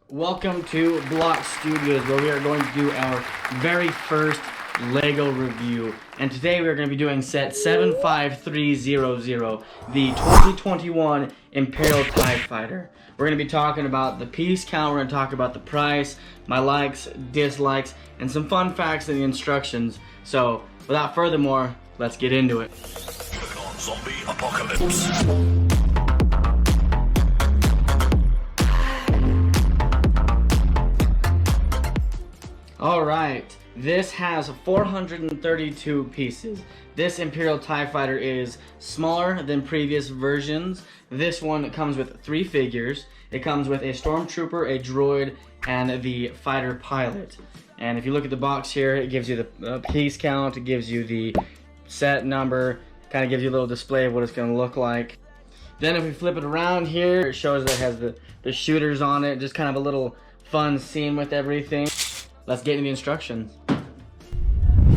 Welcome to Block Studios, where we are going to do our very first Lego review. And today we are going to be doing set 75300, the 2021 Imperial TIE Fighter. We're going to be talking about the piece count, we're going to talk about the price, my likes, dislikes, and some fun facts in the instructions. So, without further more, let's get into it. Zombie apocalypse. Alright, this has 432 pieces. This Imperial TIE Fighter is smaller than previous versions. This one comes with 3 figures. It comes with a Stormtrooper, a droid, and the fighter pilot. And if you look at the box here, it gives you the piece count, it gives you the set number, kind of gives you a little display of what it's going to look like. Then if we flip it around here, it shows that it has the shooters on it, just kind of a little fun scene with everything. Let's get into the instructions.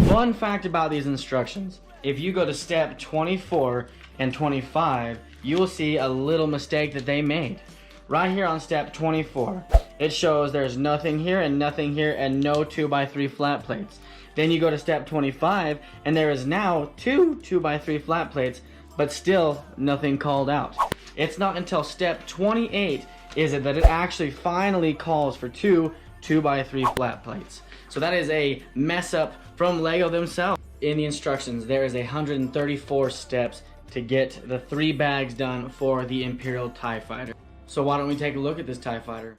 Fun fact about these instructions: if you go to step 24 and 25, you will see a little mistake that they made. Right here on step 24, it shows there's nothing here and no 2x3 flat plates. Then you go to step 25 and there is now 2 2x3 flat plates, but still nothing called out. It's not until step 28 that it actually finally calls for 2 2x3 flat plates. So that is a mess up from Lego themselves. In the instructions, there is 134 steps to get the 3 bags done for the Imperial TIE Fighter. So why don't we take a look at this TIE Fighter?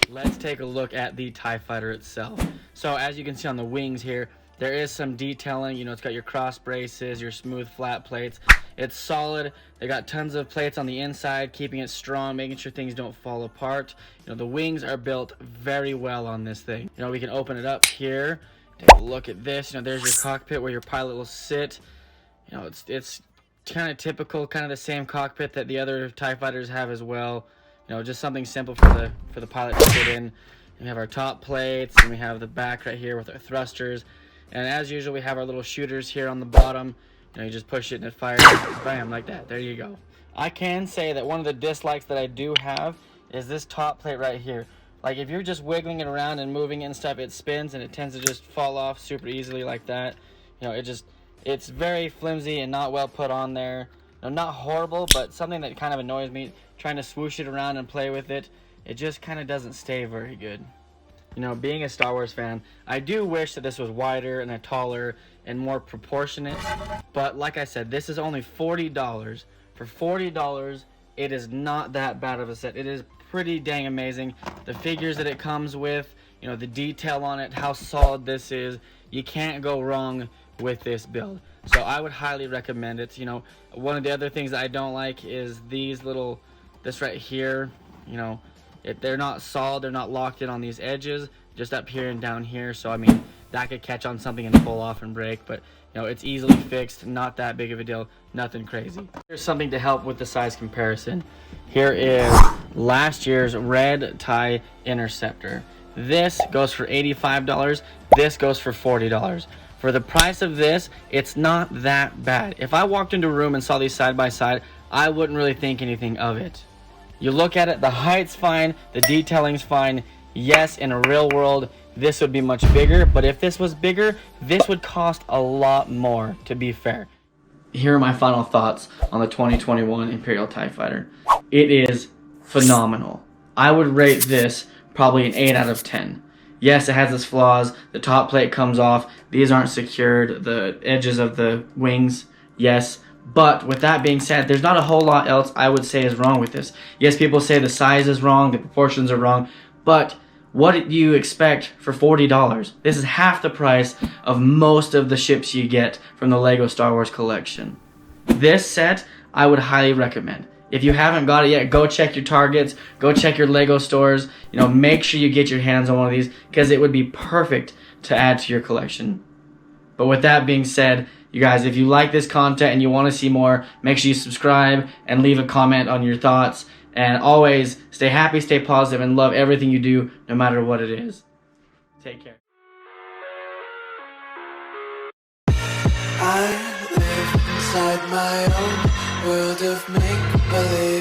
Let's take a look at the TIE Fighter itself. So as you can see on the wings here, there is some detailing. You know, it's got your cross braces, your smooth flat plates. It's solid. They got tons of plates on the inside, keeping it strong, making sure things don't fall apart. You know, the wings are built very well on this thing. You know, we can open it up here. Take a look at this. You know, there's your cockpit where your pilot will sit. You know, it's kind of typical, kind of the same cockpit that the other TIE Fighters have as well. You know, just something simple for the pilot to sit in. We have our top plates, and we have the back right here with our thrusters. And as usual, we have our little shooters here on the bottom. You know, you just push it and it fires, bam, like that. There you go. I can say that one of the dislikes that I do have is this top plate right here. Like, if you're just wiggling it around and moving it and stuff, it spins and it tends to just fall off super easily like that. You know, it's very flimsy and not well put on there. No, not horrible, but something that kind of annoys me. Trying to swoosh it around and play with it, it just kind of doesn't stay very good. You know, being a Star Wars fan, I do wish that this was wider and taller and more proportionate. But like I said, this is only $40. For $40, it is not that bad of a set. It is pretty dang amazing. The figures that it comes with, you know, the detail on it, how solid this is, you can't go wrong with this build. So I would highly recommend it. You know, one of the other things that I don't like is this right here. You know, they're not solid, they're not locked in on these edges, just up here and down here. So I mean, that could catch on something and pull off and break, but you know, it's easily fixed, not that big of a deal, nothing crazy. Here's something to help with the size comparison. Here is last year's red TIE Interceptor. This goes for $85, this goes for $40. For the price of this, it's not that bad. If I walked into a room and saw these side by side, I wouldn't really think anything of it. You look at it, the height's fine, the detailing's fine. Yes, in a real world, this would be much bigger, but if this was bigger, this would cost a lot more, to be fair. Here are my final thoughts on the 2021 Imperial TIE Fighter. It is phenomenal. I would rate this probably an 8 out of 10. Yes, it has its flaws. The top plate comes off. These aren't secured. The edges of the wings, yes. But with that being said, there's not a whole lot else I would say is wrong with this. Yes, people say the size is wrong, the proportions are wrong, but what do you expect for $40? This is half the price of most of the ships you get from the Lego Star Wars collection. This set, I would highly recommend. If you haven't got it yet, go check your Targets, go check your Lego stores. You know, make sure you get your hands on one of these because it would be perfect to add to your collection. But with that being said, you guys, if you like this content and you want to see more, make sure you subscribe and leave a comment on your thoughts. And always stay happy, stay positive, and love everything you do, no matter what it is. Take care. I live inside my own world of make-believe.